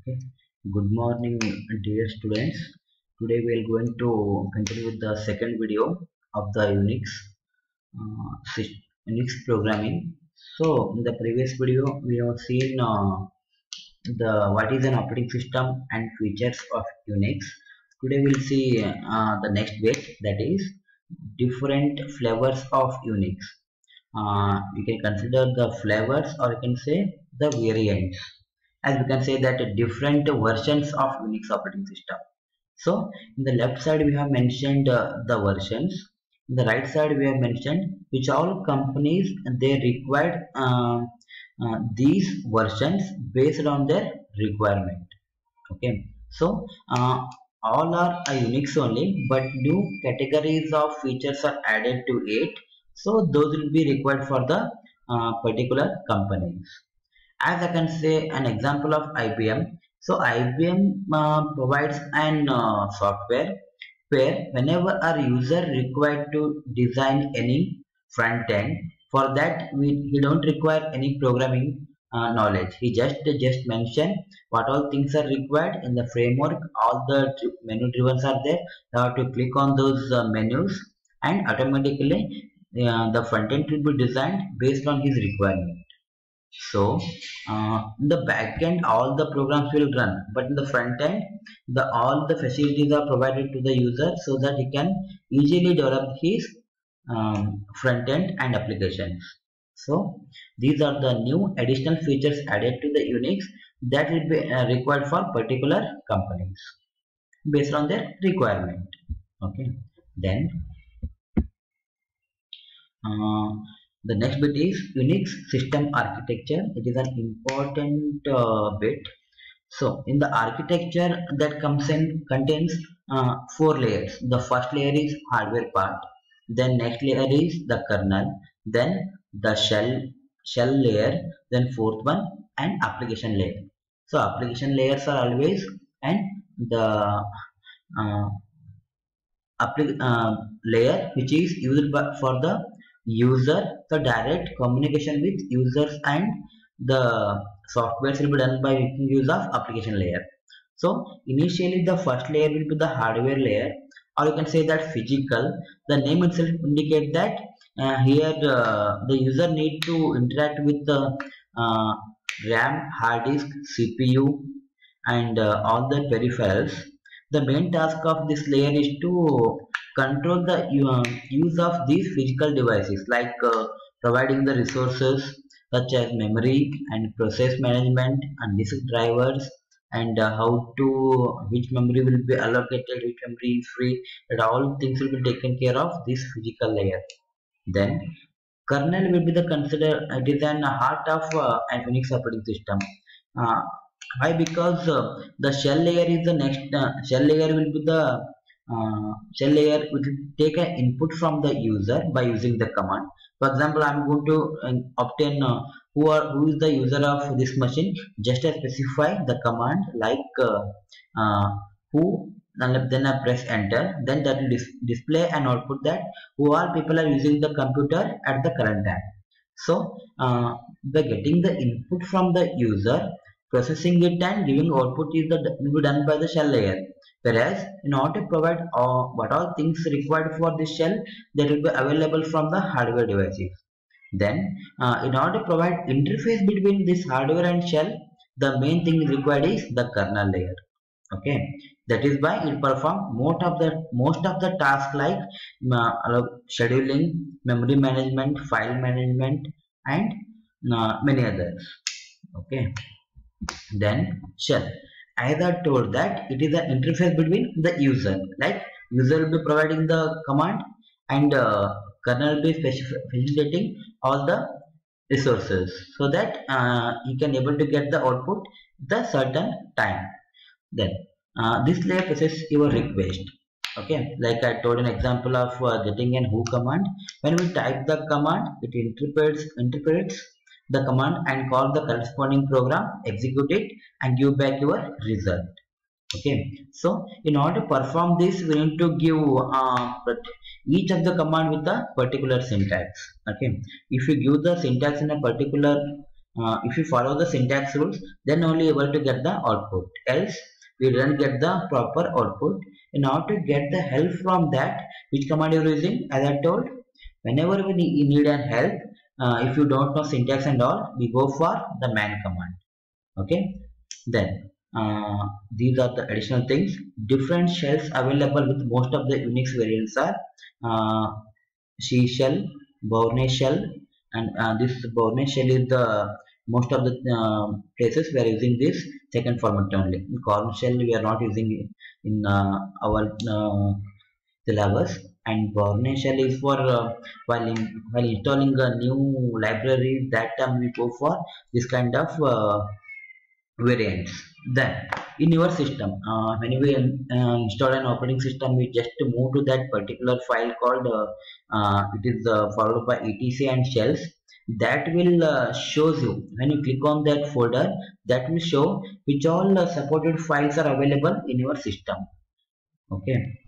Okay. Good morning, dear students. Today we are going to continue with the second video of the Unix programming. So, in the previous video, we have seen the what is an operating system and features of Unix. Today we'll see the next bit, that is different flavors of Unix. You can consider the flavors, or you can say the variants, as we can say that different versions of Unix operating system. So in the left side we have mentioned the versions. In the right side we have mentioned which all companies they required these versions based on their requirement. Okay, so all are a Unix only, but new categories of features are added to it. So those will be required for the particular companies. As I can say an example of IBM. So IBM provides an software where whenever our user required to design any front end, for that he don't require any programming knowledge. He just mention what all things are required in the framework. All the menu drivens are there. You have to click on those menus, and automatically the front end will be designed based on his requirement. So in the back end all the programs will run, but in the front end all the facilities are provided to the user so that he can easily develop his front end and applications. So these are the new additional features added to the Unix that will be required for particular companies based on their requirement. Okay, then the next bit is Unix system architecture. It is an important bit. So in the architecture that contains four layers. The first layer is hardware part. Then next layer is the kernel. Then the shell layer. Then fourth one and application layer. So application layers are always and the layer which is used for the user, the direct communication with users, and the software will be done by making use of application layer. So initially the first layer will be the hardware layer, or you can say that physical. The name itself indicate that here the user need to interact with the RAM, hard disk, CPU, and all the peripherals. The main task of this layer is to control the use of these physical devices, like providing the resources such as memory and process management and disk drivers, and how to which memory will be allocated, which memory is free. That all things will be taken care of this physical layer. Then kernel will be the consider it is an heart of an Unix operating system. Uh, why? Because the shell layer is the next shell layer will be the shell layer which will take an input from the user by using the command. For example, I am going to obtain who is the user of this machine. Just specify the command like who, and then I press enter. Then that will display an output that who all people are using the computer at the current time. So by getting the input from the user, processing it and giving output is will be done by the shell layer. Whereas in order to provide what all things required for this shell, that will be available from the hardware devices. Then in order to provide interface between this hardware and shell, the main thing required is the kernel layer. Okay, that is why it perform most of the tasks like scheduling, memory management, file management, and many others. Okay, then shell, as I told that it is an interface between the user, like user will be providing the command and kernel will be facilitating all the resources so that you can able to get the output the certain time. Then this layer processes your request. Okay, like I told an example of getting an who command. When we type the command, it interprets the command and call the corresponding program, execute it, and give back your result. Okay, so in order to perform this, we need to give each of the command with a particular syntax. Okay, if you give the syntax in a particular if you follow the syntax rules, then only able to get the output. Else, we don't get the proper output. In order to get the help from that, which command you are using? As I told, whenever we need an help, if you don't know syntax and all, we go for the man command. Okay. Then these are the additional things. Different shells available with most of the Unix variants are C shell, Bourne shell, and this Bourne shell is the most of the places we are using this second format only. In Corn shell we are not using it in our syllabus, and Bourne shell is for while installing a new library, that time we go for this kind of variants. Then in your system, when we install an operating system, we just move to that particular file called it is followed by etc and shells. That will shows you, when you click on that folder, that will show which all supported files are available in your system. Okay.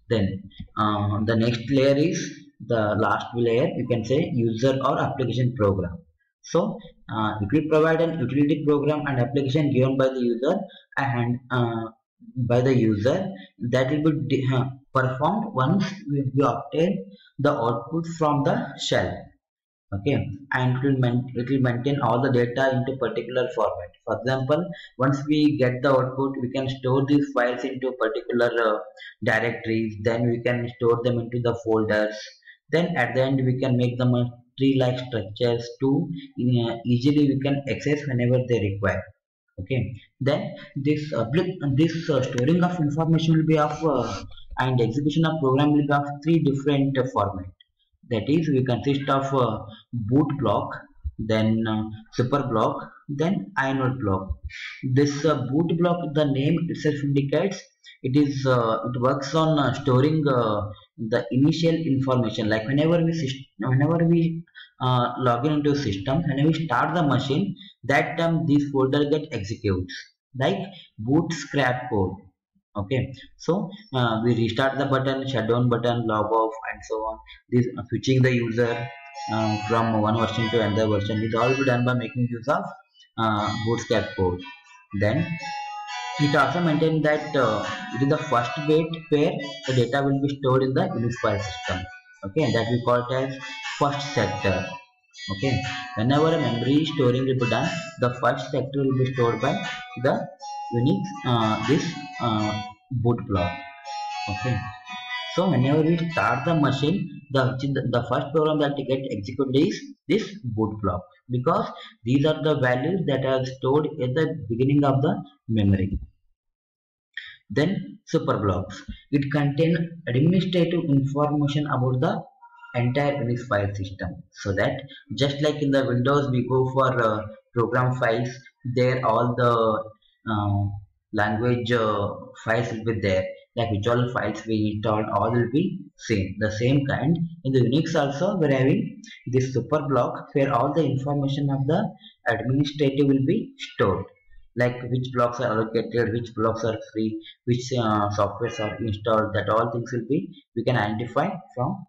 Then the next layer is the last layer, you can say user or application program. So it will provide an utility program and application given by the user, and that will be performed once we obtain the output from the shell. Okay, and it will maintain all the data into particular format. For example, once we get the output, we can store these files into particular directories. Then we can store them into the folders. Then at the end we can make them a tree like structures to easily we can access whenever they require. Okay, then this storing of information will be of and execution of program will be of three different formats. That is, we consist of boot block, then super block, then inode block. This boot block, the name itself indicates it is it works on storing the initial information. Like whenever we log in into system, whenever we start the machine, that time this folder get executes, like boot scrap code. Okay, so we restart the button, shutdown button, log off, and so on. This switching the user from one version to another version is all be done by making use of bootstrap code. Then it also maintains that it is the first bit where the data will be stored in the Unix file system. Okay, and that we call it as first sector. Okay, whenever a memory storing will be done, the first sector will be stored by the Unix this boot block. Okay, so whenever we start the machine, the first program that get executed is this boot block, because these are the values that are stored at the beginning of the memory. Then super blocks, it contains administrative information about the entire Unix file system, so that just like in the Windows we go for program files, there all the language files will be there, like which all files we installed, all will be same. The same kind in the Unix also we're having this super block where all the information of the administrative will be stored, like which blocks are allocated, which blocks are free, which softwares are installed, that all things will be we can identify from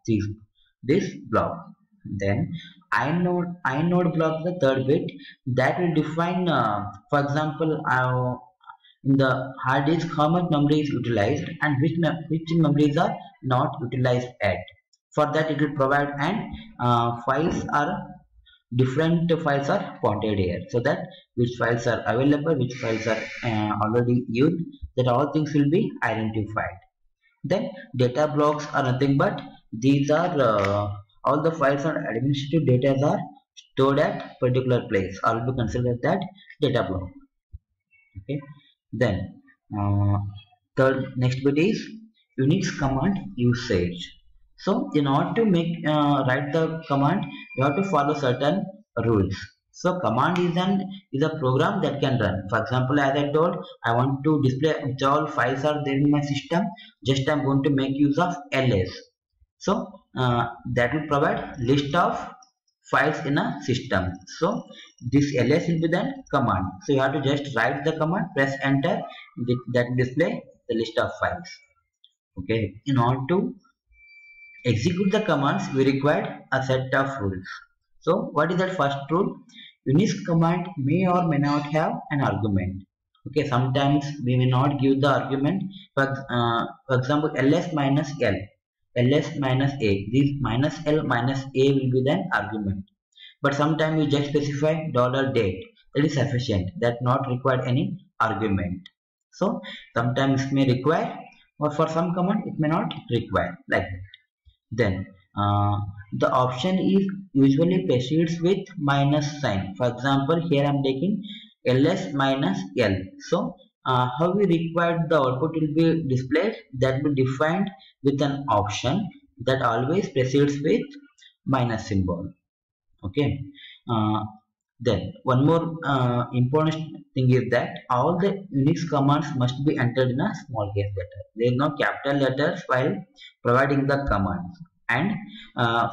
this block. Then inode block, the third bit, that will define for example in the hard disk how much memory is utilized and which memories are not utilized at. For that it will provide, and files are different files are pointed here, so that which files are available, which files are already used, that all things will be identified. Then data blocks are nothing but these are all the files and administrative data are stored at particular place, all will be considered that data block. Okay, then third next bit is Unix command usage. So in order to make write the command, you have to follow certain rules. So command is a program that can run. For example, as I told, I want to display which all files are there in my system. Just I'm going to make use of ls. So that will provide list of files in a system. So this ls will be then command. So you have to just write the command, press enter, that will display the list of files. Okay, in order to execute the commands, we require a set of rules. So what is that first rule? Unix command may or may not have an argument. Okay, sometimes we may not give the argument. For example, ls minus l, ls minus a. This minus l minus a will be the argument. But sometimes we just specify $date. That is sufficient. That not required any argument. So sometimes it may require, or for some command it may not require, like that. Then the option is usually precedes with minus sign. For example, here I am taking ls minus l. So how we required the output will be displayed, that will be defined with an option that always precedes with minus symbol. Okay. Then one more important thing is that all the Unix commands must be entered in a small case letter. There is no capital letters while providing the commands. And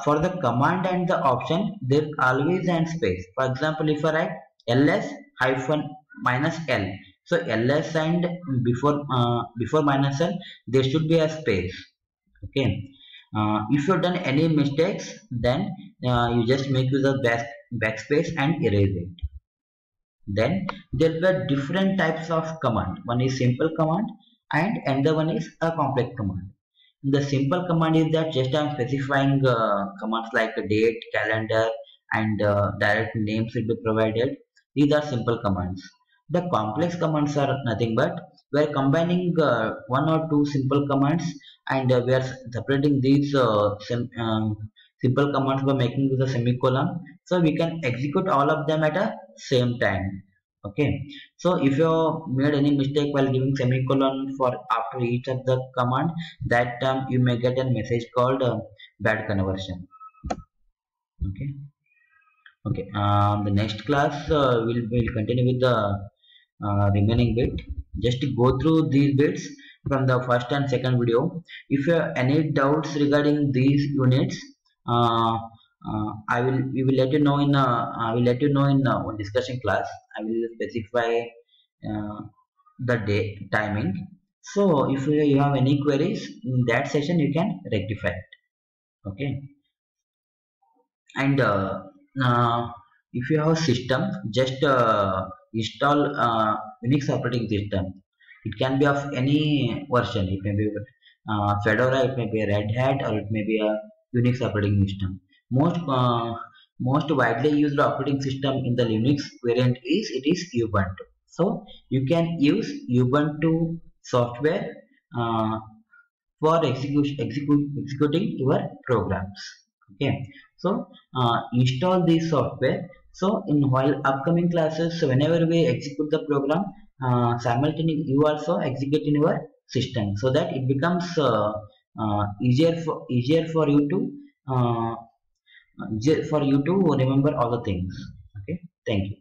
for the command and the option, there is always an space. For example, if I write ls hyphen minus l, so ls and before minus l, there should be a space. Okay. If you've done any mistakes, then you just make use of backspace and erase it. Then there were different types of command. One is simple command and another one is a complex command. The simple command is that just I am specifying commands like date, calendar, and direct names will be provided. These are simple commands. The complex commands are nothing but we are combining one or two simple commands, and we are separating these simple commands by making use of semicolon, so we can execute all of them at a same time. Okay, so if you made any mistake while giving semicolon for after each of the command, that time you may get a message called bad conversion. Okay. Okay, the next class we'll continue with the remaining bit. Just to go through these bits from the first and second video. If you have any doubts regarding these units, we will let you know in one discussion class. I will specify the day timing. So if you have any queries in that session, you can rectify it. Okay, and if you have a system, just install Unix operating system. It can be of any version. It may be Fedora, it may be a Red Hat, or it may be a Unix operating system. Most widely used operating system in the Linux variant is Ubuntu. So you can use Ubuntu software for executing your programs. Okay, so install this software. So in while upcoming classes, whenever we execute the program, simultaneously you also execute in your system, so that it becomes easier for you to remember all the things. Okay, thank you.